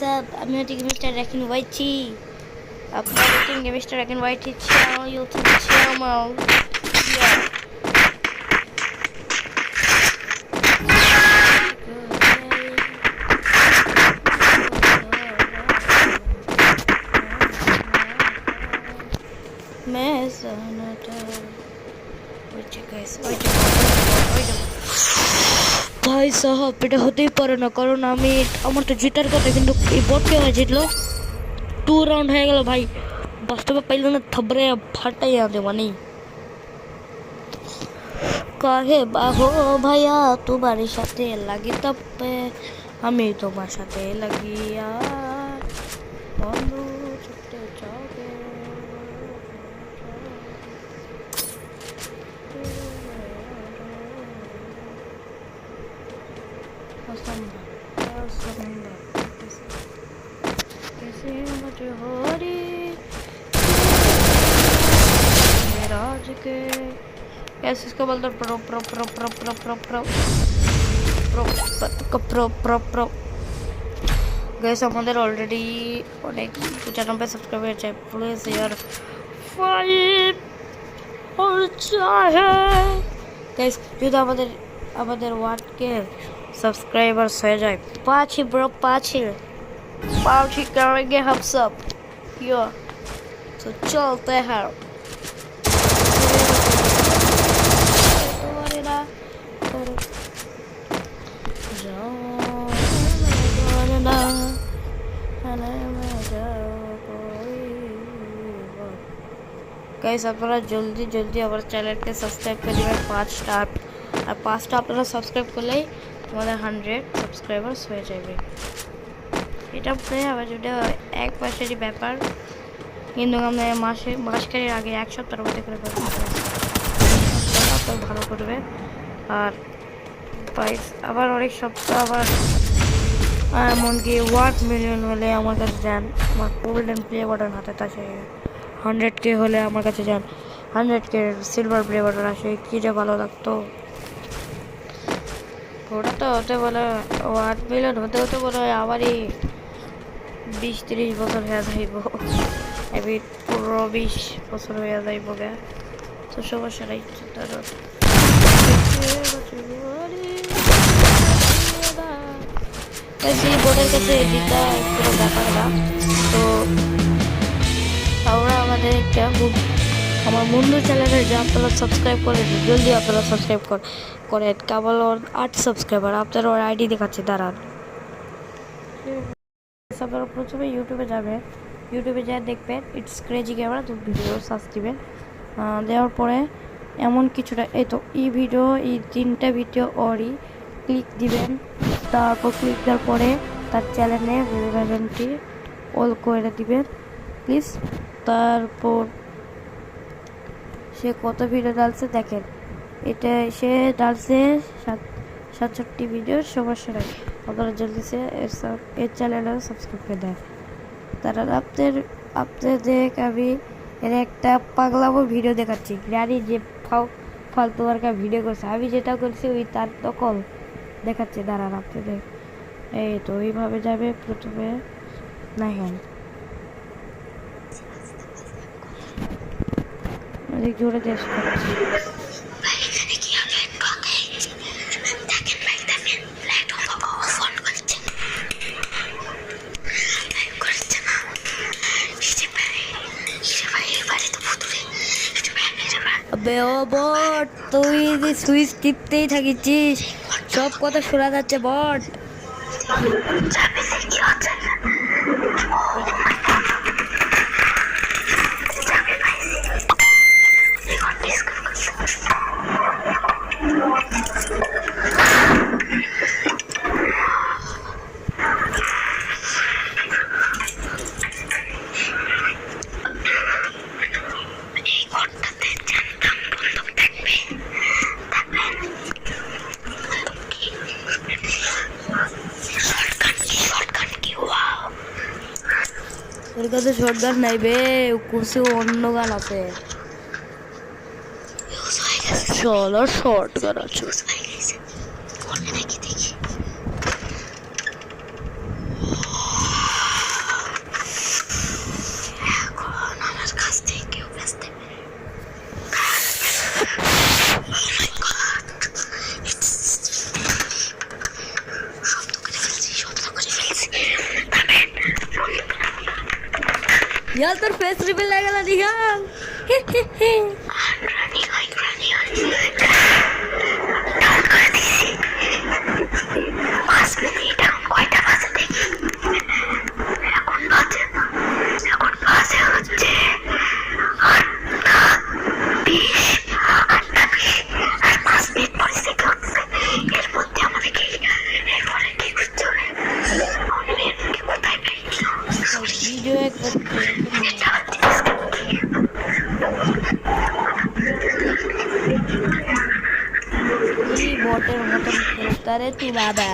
up? I'm your Mr. Reckon Whitey. Uploading Mr. Reckon Whitey channel, YouTube channel. Yeah. ভাই সাহেব এটা হতেই পারে না, কারণ আমার তো জেতার কথা, কিন্তু এই বটকে জিতলো। 2 রাউন্ড হয়ে গেল ভাই, বাস্তবে পাইল না, থবরে ফাটাই আদে মানে। কাহে বাহো ভাইয়া তোমার সাথে লাগি তবে আমি তোমার সাথে লাগিয়া বন্ধু ছুটে যাবে। Yes, इसको बोलते pro pro pro pro pro pro pro pro pro pro pro guys আমাদের অলরেডি অনেক 95 সাবস্ক্রাইবার আছে। প্লিজ यार ফাইভ और चाहे गाइस যদি আমাদের ওয়াটকে सब्सक्राइबर्स हो जाए 5 ही ब्रो 5 ही करेंगे हम सब यो। तो चलते हैं गाइस আপনারা জলদি জলদি আমার চ্যানেলকে সাবস্ক্রাইব করে দিবেন 5টা, আর 5টা আপনারা সাবস্ক্রাইব করলেই আমাদের 100 সাবস্ক্রাইবার্স হয়ে যাবে। এটা প্রায় আবার যেটা এক মাসেরই ব্যাপার, কিন্তু আমরা মাসখানেক আগে 1 সপ্তাহের মধ্যে করে আপনারা ভালো করবে। আর গাইস আবার অনেক সপ্তাহ আবার এমনকি 1 মিলিয়ন হলে আমার কাছে যান, আমার গোল্ডেন প্লে বাটন হাতে আছে। 100K হলে আমার কাছে যান, 100K সিলভার প্লে বাটন আসে, কি যে ভালো লাগতো। ওটা তো হতে বলে 1 মিলিয়ন হতে হতে বলে আবারই 20-30 বছর হয়ে যাইব, এবি 15-20 বছর হয়ে যাইব গে। তো সমস্যা নাই, বোর্ডের কাছে দিতে পুরো ব্যাপার না। তো আমরা আমাদের একটা আমার বন্ধু চ্যানেলে যে আপনারা সাবস্ক্রাইব করেন, জলদি আপনারা সাবস্ক্রাইব করেন। কেবল ওর 8 সাবস্ক্রাইবার, আপনারা ওর আইডি দেখাচ্ছে, দাঁড়ান। আপনারা প্রথমে ইউটিউবে যাবেন, ইউটিউবে যা দেখবেন ইটস ক্রেজি ক্যামেরা, তো ভিডিও সার্চ দিবেন। দেওয়ার পরে এমন কিছুটা এই তো এই 3টা ভিডিও ওরই ক্লিক দিবেন। তারপর ক্লিক দেওয়ার পরে তার চ্যানেলে রেলেভেন্টটি অল করে দিবেন প্লিজ। তারপর সে কত ভিডিও ডালছে দেখেন, এটা সে ডালছে 67 ভিডিও। সমস্যা নাই, আপনারা জলদি সে এর চ্যানেলে সাবস্ক্রাইব করে দেন। তারা আপনাদের আমি এর একটা পাগলামো ভিডিও দেখাচ্ছি, জানি যে ফালতু মার্কা ভিডিও করছে, আমি যেটা করছি ওই তার নকল দেখাচ্ছে, দাঁড়ান আপনাদের। এই তো এইভাবে যাবে প্রথমে, না হ্যাঁ জোরে দেশ বট, তুই সুইচ টিপতেই থাকিছিস, সব কথা শোনা যাচ্ছে বট। ওর কাছে শর্ট গান নাই বে, কুসে অন্য গান আছে, চলো শর্ট গান আছে। यार তোর ফেস রিভিল হয়ে গেল দিহান ভিডিও একবার বটের মতন খেলতে রে তুই বাবা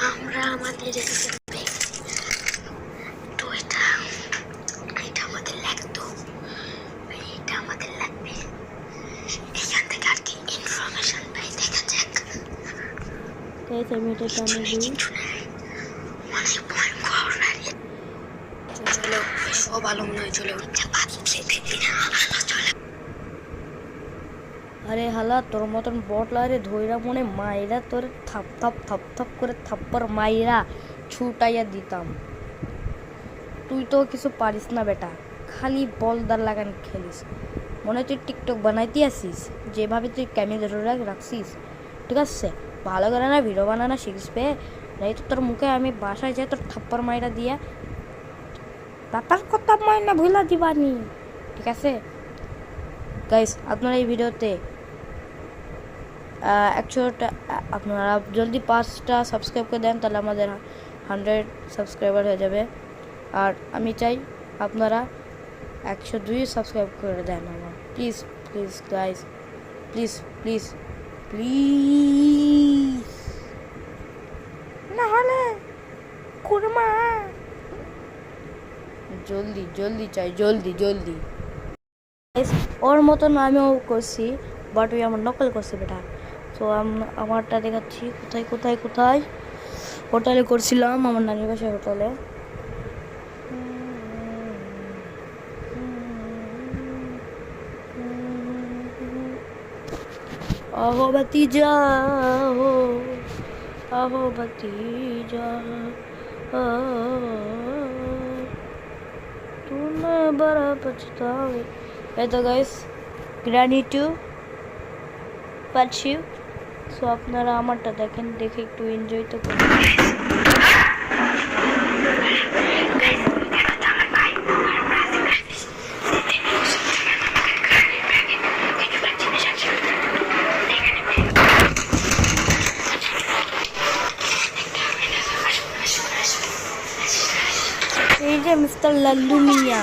আমরা আমাদের তো এটা আমাদের লাগতো, এটা আমাদের লাগবে। এখান থেকে আর কি ইনফরমেশন পাই দেখা যাক। অনেক ভয়ঙ্কর চলো সব আলো মনে হয় চলে উঠছে। আরে হালা তোর মতন বটলারে ধইরা মনে মাইরা তোর থাপ থাপ থাপ থাপ করে থাপ্পড় মাইরা ছুটাইয়া দিতাম। তুই তো কিছু পারিস না বেটা, খালি বলদার লাগান খেলিস। মনে তুই টিকটক বানাইতে আসিস, যেভাবে তুই ক্যামেরা ধরে রাখছিস ঠিক আছে, ভালো করে না ভিডিও বানানো শিখবে, নাই তো তোর মুখে আমি বাসায় যাই তোর থাপ্পড় মাইরা দিয়া বাপার কথা মাইনা ভুলা দিবানি ঠিক আছে। গাইস আপনারা এই ভিডিওতে 100টা আপনারা জলদি 5টা সাবস্ক্রাইব করে দেন, তাহলে আমাদের 100 সাবস্ক্রাইবার হয়ে যাবে। আর আমি চাই আপনারা 102 সাবস্ক্রাইব করে দেন আমার, please please guys, please please please, না হলে কুরমা জলদি জলদি চাই, জলদি জলদি। ওর মতন আমিও করছি, বাট ওই আমার নকল করছে বেটা। তো আমারটা দেখাচ্ছি কোথায় কোথায় কোথায়। হোটেলে করছিলাম, আমার নানির বাসায় হোটেলে। আহো ভতিজা আহো ভতিজা তুমি বড় পছতাওগে। এই তো গাইস গ্র্যানি টু পাচ্ছি। সো আপনারা আমারটা দেখেন, দেখে একটু এনজয় তো করুন। এই যে মিস্টার লাল্লু মিয়া,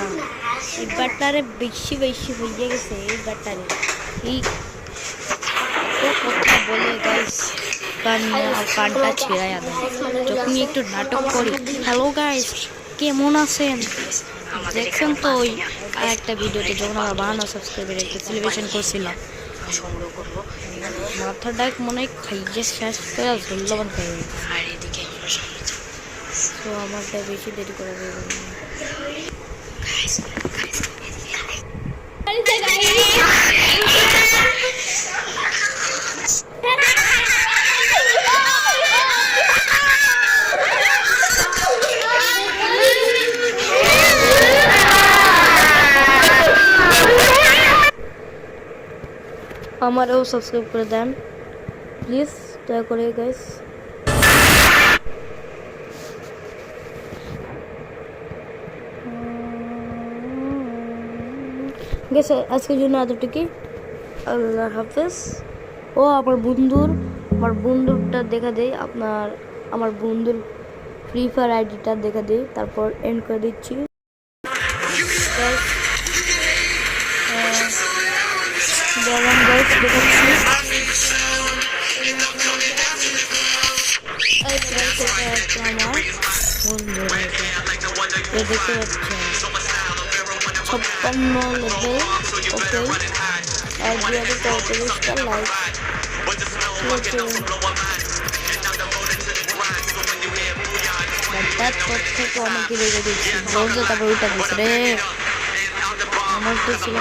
এই ব্যাটারে বেশি বেশি হয়ে গেছে। এই ব্যাটারে এই কথা বলে গাইস কানটা ছেড়াই আদা। যখন একটু নাটক করি, হ্যালো গাইস কেমন আছেন, দেখছেন তো ওই আর একটা ভিডিওতে যখন আমরা 52 সাবস্ক্রাইবার একটা সেলিব্রেশন করছিলাম, মাথাটা মনে হয় খাইয়ে শেষ করে ধন্যবাদ খাই। তো আমারটা বেশি দেরি করে দেবে। আমারও সাবস্ক্রাইব করে দেন প্লিজ, দয়া করে গাইস। গেছে আজকের জন্য এতটুকুই, আল্লাহ হাফেজ। ও আমার বন্ধুরটা দেখা দেয়, আমার বন্ধুর ফ্রি ফায়ার আইডিটা দেখা দেয়, তারপর এন্ড করে দিচ্ছি। দেখতে পাচ্ছেন 56 লেভেল, ওকে আর ভিডিওতে 34টা লাইক। তার থেকে অনেকে রেগে দিচ্ছি, ব্রোঞ্জ তারপর উল্টা দিচ্ছে রে। আমার তো ছিল